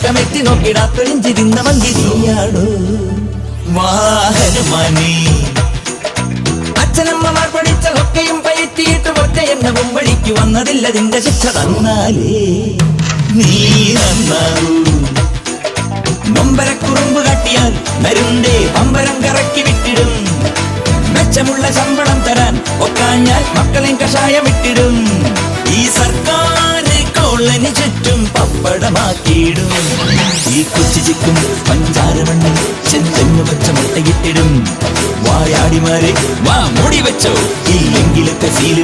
പക്കമെത്തി നോക്കിടാത്തൊഴിഞ്ചി തിന്നവൻ ഗിരിയാടോ വാഹനമാനേ അച്ഛനമ്മമാർ പഠിച്ചതൊക്കെയും പയറ്റിയിട്ട് ഒറ്റ എന്നെ മുമ്പടിക്ക് വന്നതില്ലതിന്റെ ശിക്ഷ തന്നാലേ നീ നന്നാവൂ നൊമ്പരക്കുറുമ്പ് കാട്ടിയാൽ നരുണ്ടേ പമ്പരം കറക്കി വിട്ടിടും മെച്ചമുള്ള ശമ്പളം തരാൻ ഒക്കാഞ്ഞാൽ മക്കളെയും കഷായം ഇട്ടിടും ഈ സർക്കാർ കോളനി ചുറ്റും പപ്പടമാക്കിയിടും ഈ കൊച്ചു ചിക്കും പഞ്ചാരമണ്ണിൽ ചെന്തെങ്ങ് പച്ച മുട്ടയിട്ടിടും വായാടിമാരെ വാ മൂടി വെച്ചോ ഇല്ലെങ്കിലൊക്കെ സീല്